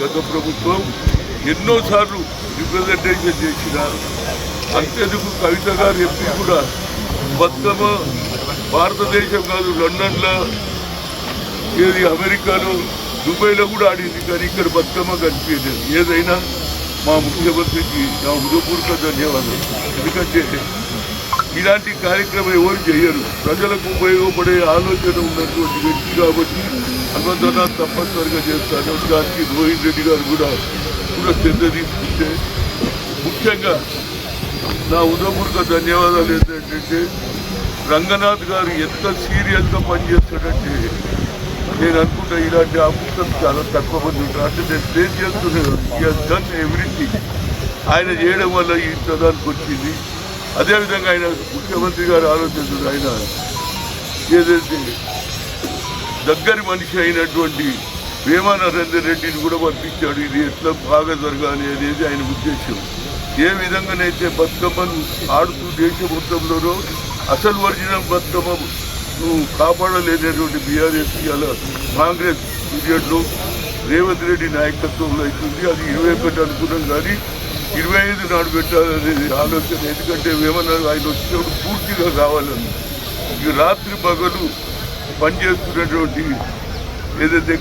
గత ప్రభుత్వం ఎన్నోసార్లు రిప్రజెంటేషన్ చేసిన అంతేందుకు కవిత గారు ఎంపీ కూడా బతుకమ్మ భారతదేశం కాదు లండన్లో ఏది అమెరికాలో దుబాయ్లో కూడా ఆడింది, కానీ ఇక్కడ బతుకమ్మ కనిపించలేదు. ఏదైనా మా ముఖ్యమంత్రికి నా హృదయపూర్వక ధన్యవాదాలు. ఎందుకంటే ఇలాంటి కార్యక్రమం ఎవరు చేయరు. ప్రజలకు ఉపయోగపడే ఆలోచన ఉన్నటువంటి వ్యక్తి కాబట్టి హనుమంతనాథ్ తప్పనిసరిగా చేస్తాను. దానికి రోహిత్ రెడ్డి గారు కూడా శ్రద్ధ తీసుకుంటే ముఖ్యంగా నా హృదయపూర్వక ధన్యవాదాలు ఏంటంటే రంగనాథ్ గారు ఎంత సీరియస్గా పనిచేస్తాడంటే నేను అనుకుంటా ఇలాంటి ఆఫీసర్ చాలా తక్కువ మంది ఉంటారు. అంటే నేను ఫేస్ చేస్తున్నాను. ఈ హాజ్ డన్ ఎవ్రీథింగ్. ఆయన చేయడం వల్ల ఈ ప్రధానికి వచ్చింది. అదేవిధంగా ఆయన ముఖ్యమంత్రి గారు ఆలోచించారు. ఆయన ఏదైతే దగ్గరి మనిషి అయినటువంటి వేమా నరేందర్ రెడ్డిని కూడా పంపించాడు. ఇది ఎట్లా బాగా జరగాలి అనేది ఆయన ఉద్దేశం. ఏ విధంగానైతే బతుకమ్మను ఆడుతూ దేశం మొత్తంలోనూ అసలు ఒరిజినల్ బతుకమ్మ కాపాడలేనటువంటి బీఆర్ఎస్ ఇవాళ కాంగ్రెస్ పీరియడ్లో రేవంత్ రెడ్డి నాయకత్వంలో అవుతుంది. అది 21 అనుకున్నాం, కానీ 25 నాడు పెట్టాలనేది ఆలోచన. ఎందుకంటే ఏమన్నా ఆయన వచ్చినప్పుడు పూర్తిగా కావాలని ఈ రాత్రి పగలు పనిచేస్తున్నటువంటి ఏదైతే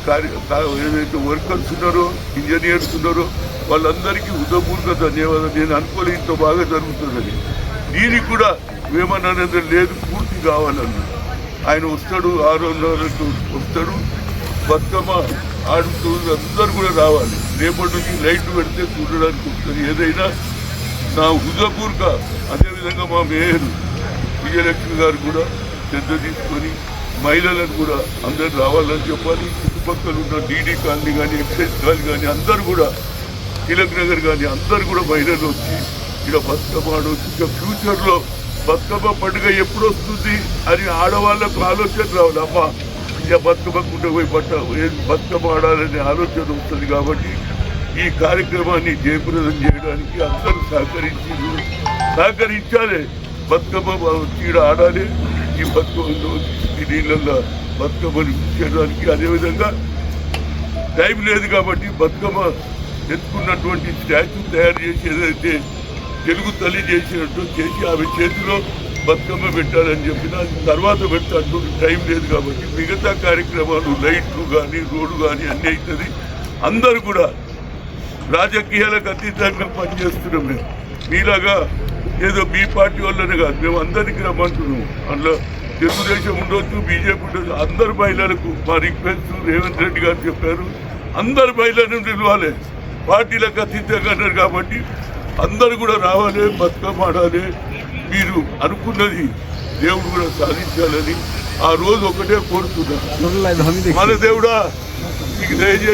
ఏదైతే వర్కర్స్ ఉన్నారో ఇంజనీర్స్ ఉన్నారో వాళ్ళందరికీ హృదయపూర్వక ధన్యవాదాలు. నేను అనుకోలే ఇంత బాగా జరుగుతుందని. దీనికి కూడా ఏమన్నా లేదు, పూర్తి కావాలన్నా ఆయన వస్తాడు, 6:30కు వస్తాడు, బతుకమ్మ ఆడుతూ అందరూ కూడా రావాలి. రేపటి నుంచి లైట్లు పెడితే చూడడానికి వస్తుంది. ఏదైనా నా హృదయపూర్వక. అదేవిధంగా మా మేయర్ విజయలక్ష్మి గారు కూడా శ్రద్ధ తీసుకొని మహిళలను కూడా అందరూ రావాలని చెప్పాలి. చుట్టుపక్కల ఉన్న డీడీ కాలనీ కానీ ఎక్సైజ్ కాలనీ కానీ అందరూ కూడా తిలక్ నగర్ కానీ అందరూ కూడా మహిళలు వచ్చి ఇక్కడ బతుకమ్మ ఆడవచ్చు. ఇక ఫ్యూచర్లో బతుకమ్మ పండుగ ఎప్పుడు వస్తుంది అని ఆడవాళ్ళకు ఆలోచన రావాలి. అమ్మ ఇక బతుకమ్మకుంటే పోయి బతుకమ్మ ఆడాలనే ఆలోచన వస్తుంది. కాబట్టి ఈ కార్యక్రమాన్ని జయప్రదం చేయడానికి అందరూ సహకరించాలి. బతుకమ్మ చీడ ఆడాలి. ఈ బతుకమ్మలో ఈ నీళ్ళల్లో బతుకమ్మని చేయడానికి. అదేవిధంగా టైం లేదు కాబట్టి బతుకమ్మ ఎత్తుకున్నటువంటి స్టాచ్యూ తయారు చేసి ఏదైతే తెలుగు తల్లి చేసినట్టు చేసి ఆమె చేతిలో బతుకమ్మ పెట్టాలని చెప్పిన తర్వాత పెట్టాడు. టైం లేదు కాబట్టి మిగతా కార్యక్రమాలు లైట్లు కానీ రోడ్డు కానీ అన్నీ అవుతుంది. అందరూ కూడా రాజకీయాలకు అతీతంగా పనిచేస్తున్నాం. మేము మీలాగా ఏదో మీ పార్టీ వల్లనే కాదు, మేము అందరికీ రమ్మంటున్నాము. అందులో తెలుగుదేశం ఉండొచ్చు, బీజేపీ ఉండొచ్చు. అందరు మహిళలకు మా రిక్వెస్ట్ రేవంత్ రెడ్డి గారు చెప్పారు, అందరు మహిళలను నిలవాలి. పార్టీలకు అతీతంగా అన్నారు కాబట్టి అందరూ కూడా రావాలి, బతుకమ్మ ఆడాలి. మీరు అనుకున్నది దేవుడు కూడా సాధించాలని ఆ రోజు ఒకటే కోరుతున్నా. మన దేవుడా నీకు దయచేసి